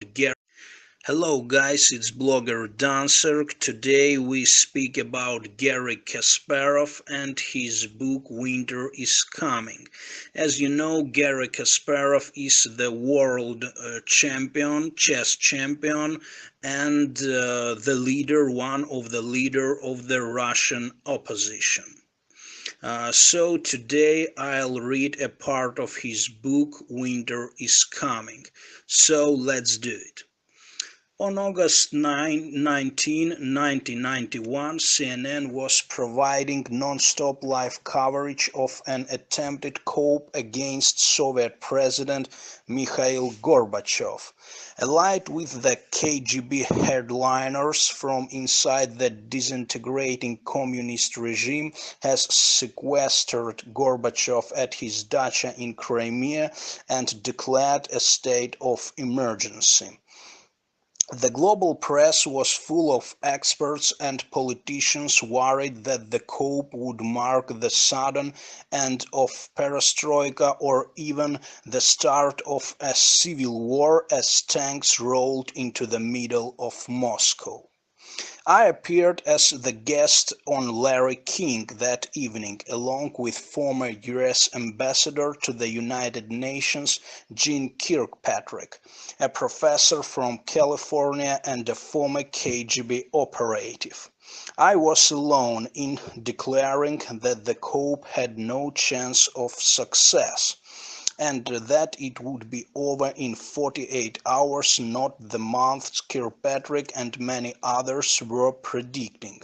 Garry. Hello guys, it's blogger Dancer. Today we speak about Garry Kasparov and his book Winter is Coming. As you know, Garry Kasparov is the world champion, chess champion, and one of the leader of the Russian opposition. So today I'll read a part of his book Winter is Coming. So let's do it. On August 19, 1991, CNN was providing non-stop live coverage of an attempted coup against Soviet President Mikhail Gorbachev. Allied with the KGB headliners from inside the disintegrating communist regime has sequestered Gorbachev at his dacha in Crimea and declared a state of emergency. The global press was full of experts and politicians worried that the coup would mark the sudden end of perestroika or even the start of a civil war as tanks rolled into the middle of Moscow. I appeared as the guest on Larry King that evening, along with former US Ambassador to the United Nations Jeane Kirkpatrick, a professor from California and a former KGB operative. I was alone in declaring that the coup had no chance of success, and that it would be over in 48 hours, not the months Kirkpatrick and many others were predicting.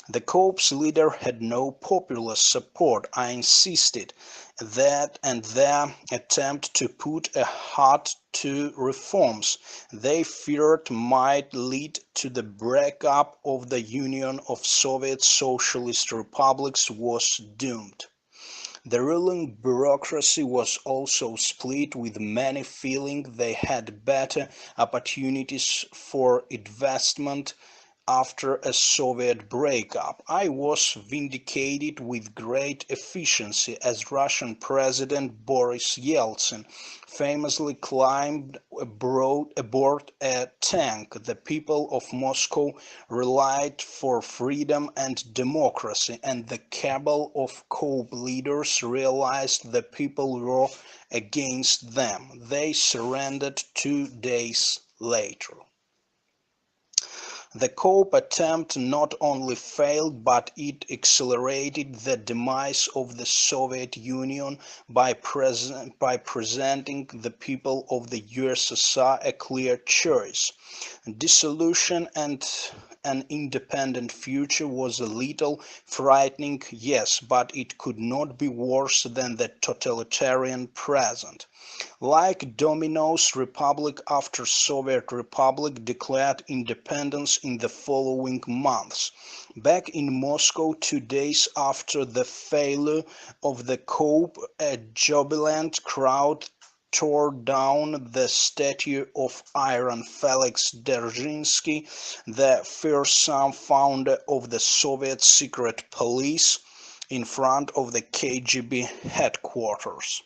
The coup's leader had no popular support. I insisted that and their attempt to put a halt to reforms they feared might lead to the breakup of the Union of Soviet Socialist Republics was doomed. The ruling bureaucracy was also split, with many feeling they had better opportunities for investment after a Soviet breakup. I was vindicated with great efficiency, as Russian President Boris Yeltsin famously climbed aboard a tank. The people of Moscow relied for freedom and democracy, and the cabal of coup leaders realized the people were against them. They surrendered 2 days later. The coup attempt not only failed, but it accelerated the demise of the Soviet Union by presenting the people of the USSR a clear choice. Dissolution and an independent future was a little frightening, yes, but it could not be worse than the totalitarian present. Like dominoes, republic after Soviet republic declared independence in the following months. Back in Moscow, 2 days after the failure of the coup, a jubilant crowd tore down the statue of Iron Felix Dzerzhinsky, the fearsome founder of the Soviet secret police, in front of the KGB headquarters.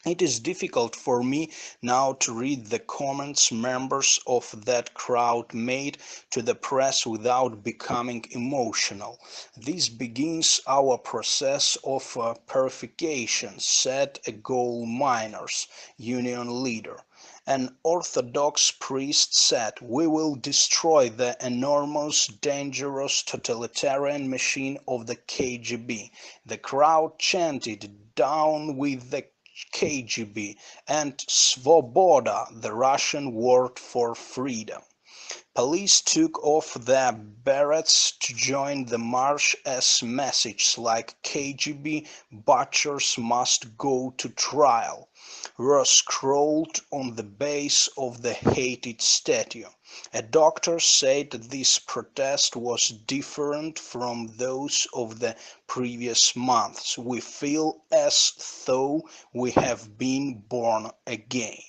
It is difficult for me now to read the comments members of that crowd made to the press without becoming emotional. This begins our process of purification, said a gold miners' union leader. An Orthodox priest said, "We will destroy the enormous, dangerous, totalitarian machine of the KGB." The crowd chanted, "Down with the KGB," and "Svoboda," the Russian word for freedom. Police took off their berets to join the march as messages like "KGB butchers must go to trial" were scrawled on the base of the hated statue. A doctor said this protest was different from those of the previous months. "We feel as though we have been born again."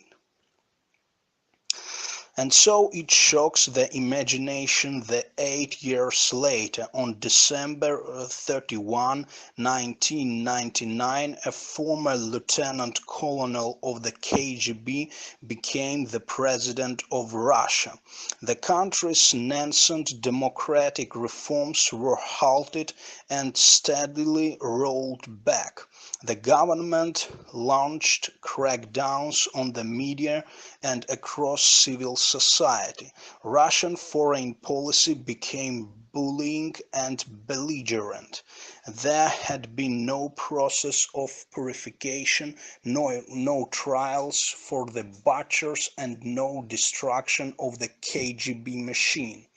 And so it shocks the imagination that 8 years later, on December 31, 1999, a former lieutenant colonel of the KGB became the president of Russia. The country's nascent democratic reforms were halted and steadily rolled back. The government launched crackdowns on the media and across civil society. Russian foreign policy became bullying and belligerent. There had been no process of purification, no trials for the butchers, and no destruction of the KGB machine.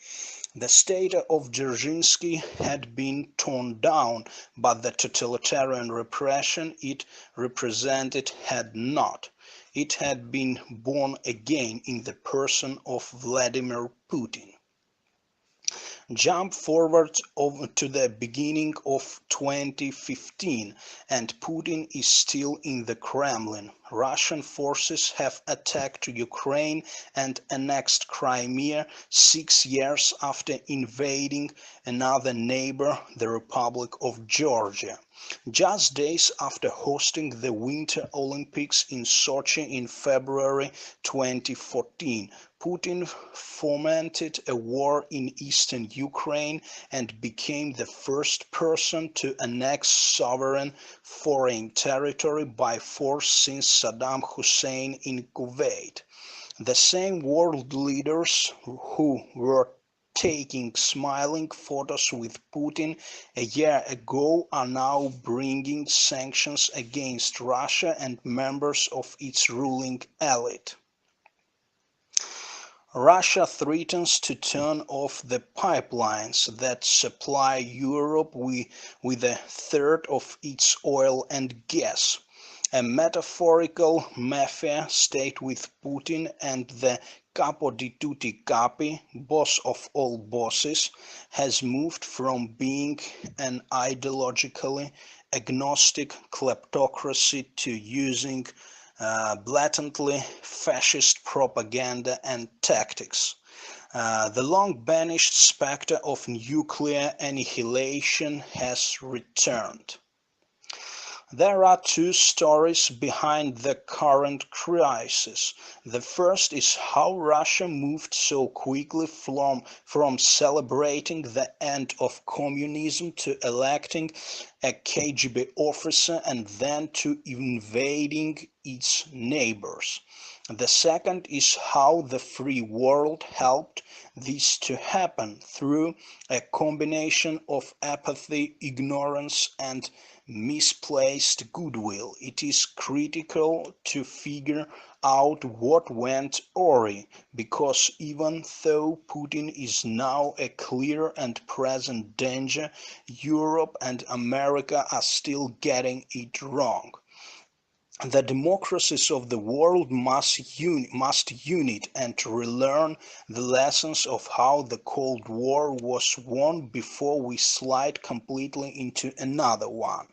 The state of Dzerzhinsky had been torn down, but the totalitarian repression it represented had not. It had been born again in the person of Vladimir Putin. Jump forward to the beginning of 2015, and Putin is still in the Kremlin. Russian forces have attacked Ukraine and annexed Crimea 6 years after invading another neighbor, the Republic of Georgia. Just days after hosting the Winter Olympics in Sochi in February 2014, Putin fomented a war in eastern Ukraine and became the first person to annex sovereign foreign territory by force since Saddam Hussein in Kuwait. The same world leaders who were taking smiling photos with Putin a year ago are now bringing sanctions against Russia and members of its ruling elite. Russia threatens to turn off the pipelines that supply Europe with a third of its oil and gas. A metaphorical mafia state with Putin and the capo di tutti capi, boss of all bosses, has moved from being an ideologically agnostic kleptocracy to using blatantly fascist propaganda and tactics. The long-banished specter of nuclear annihilation has returned. There are two stories behind the current crisis. The first is how Russia moved so quickly from celebrating the end of communism to electing a KGB officer and then to invading its neighbors. The second is how the free world helped this to happen through a combination of apathy, ignorance, and misplaced goodwill. It is critical to figure out what went awry, because even though Putin is now a clear and present danger, Europe and America are still getting it wrong. The democracies of the world must unite and relearn the lessons of how the Cold War was won before we slide completely into another one.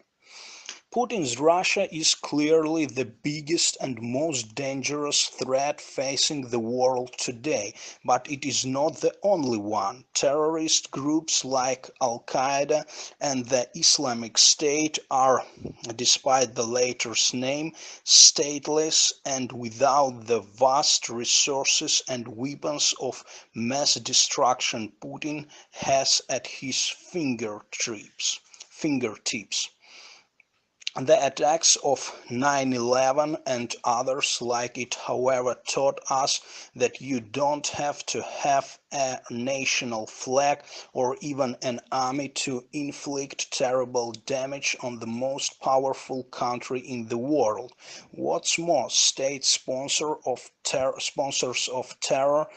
Putin's Russia is clearly the biggest and most dangerous threat facing the world today, but it is not the only one. Terrorist groups like Al-Qaeda and the Islamic State are, despite the latter's name, stateless and without the vast resources and weapons of mass destruction Putin has at his fingertips. The attacks of 9/11 and others like it, however, taught us that you don't have to have a national flag or even an army to inflict terrible damage on the most powerful country in the world. What's more, state sponsors of terror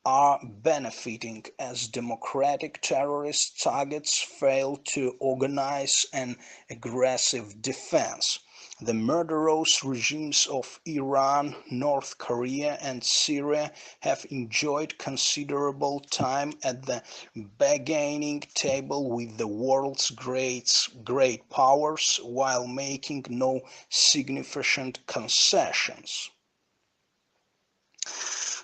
are benefiting as democratic terrorist targets fail to organize an aggressive defense. The murderous regimes of Iran, North Korea, and Syria have enjoyed considerable time at the bargaining table with the world's great powers while making no significant concessions.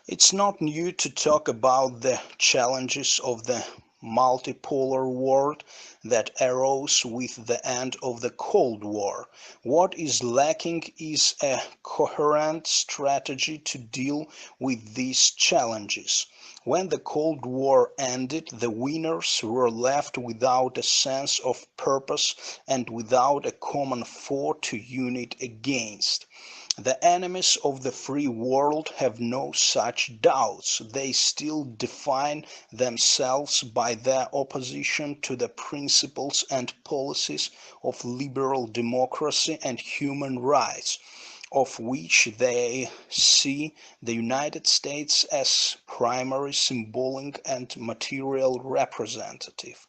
It's not new to talk about the challenges of the multipolar world that arose with the end of the Cold War. What is lacking is a coherent strategy to deal with these challenges. When the Cold War ended, the winners were left without a sense of purpose and without a common foe to unite against. The enemies of the free world have no such doubts. They still define themselves by their opposition to the principles and policies of liberal democracy and human rights, of which they see the United States as primary symbolic and material representative.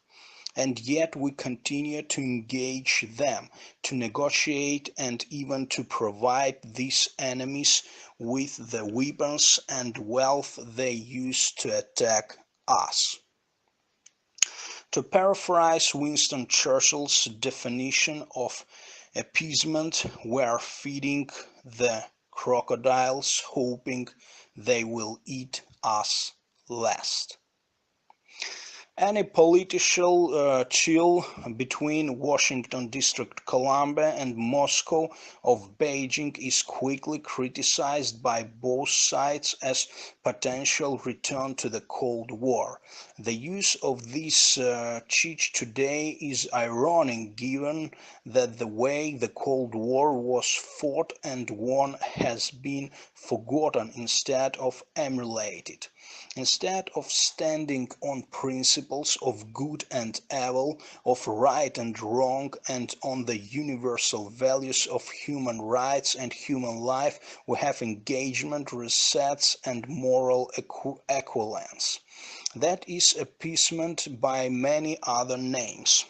And yet we continue to engage them, to negotiate, and even to provide these enemies with the weapons and wealth they use to attack us. To paraphrase Winston Churchill's definition of appeasement, we're feeding the crocodiles, hoping they will eat us last. Any political chill between Washington District Columbia and Moscow of Beijing is quickly criticized by both sides as potential return to the Cold War. The use of this cheat today is ironic given that the way the Cold War was fought and won has been forgotten instead of emulated. Instead of standing on principles of good and evil, of right and wrong, and on the universal values of human rights and human life, we have engagement, resets, and moral equivalence. That is appeasement by many other names.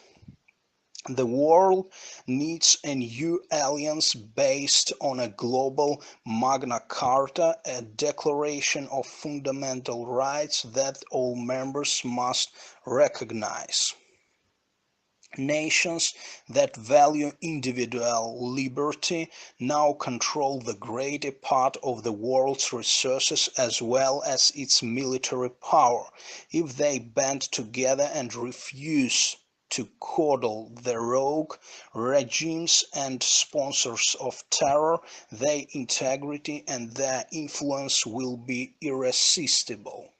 The world needs a new alliance based on a global Magna Carta, a declaration of fundamental rights that all members must recognize. Nations that value individual liberty now control the greater part of the world's resources as well as its military power. If they band together and refuse to coddle the rogue regimes and sponsors of terror, their integrity and their influence will be irresistible.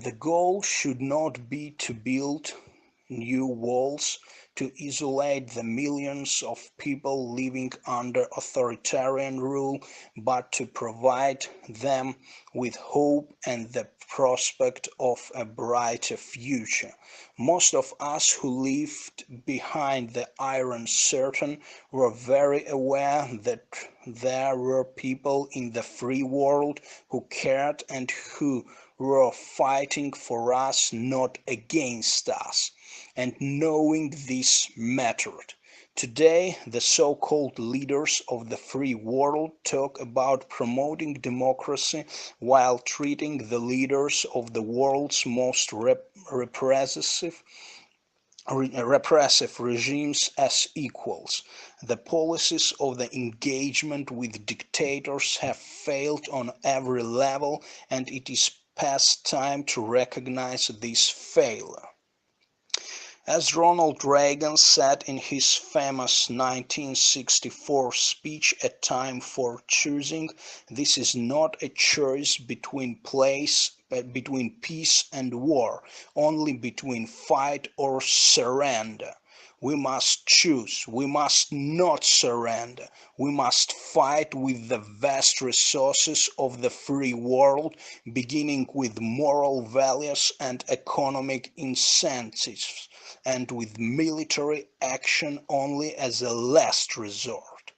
The goal should not be to build new walls to isolate the millions of people living under authoritarian rule, but to provide them with hope and the prospect of a brighter future. Most of us who lived behind the Iron Curtain were very aware that there were people in the free world who cared and who were fighting for us, not against us, and knowing this mattered. Today, the so-called leaders of the free world talk about promoting democracy while treating the leaders of the world's most repressive regimes as equals. The policies of the engagement with dictators have failed on every level, and it is past time to recognize this failure. As Ronald Reagan said in his famous 1964 speech, A Time for Choosing, this is not a choice between peace and war, only between fight or surrender. We must choose. We must not surrender. We must fight with the vast resources of the free world, beginning with moral values and economic incentives, and with military action only as a last resort.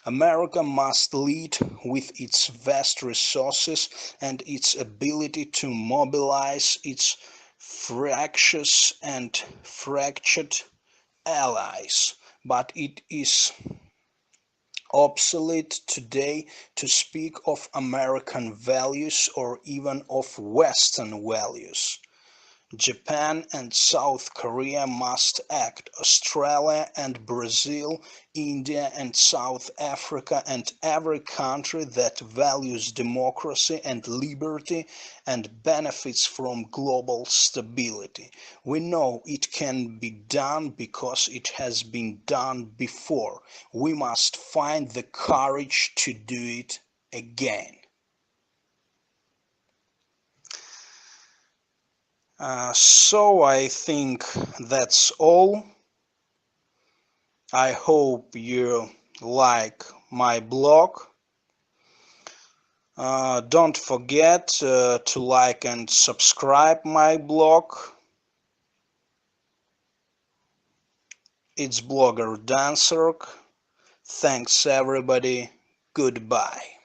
America must lead with its vast resources and its ability to mobilize its fractious and fractured allies, but it is obsolete today to speak of American values or even of Western values. Japan and South Korea must act. Australia and Brazil, India and South Africa, and every country that values democracy and liberty and benefits from global stability. We know it can be done because it has been done before. We must find the courage to do it again. So I think that's all. I hope you like my blog. Don't forget to like and subscribe my blog. It's blogger Dancer. Thanks everybody. Goodbye.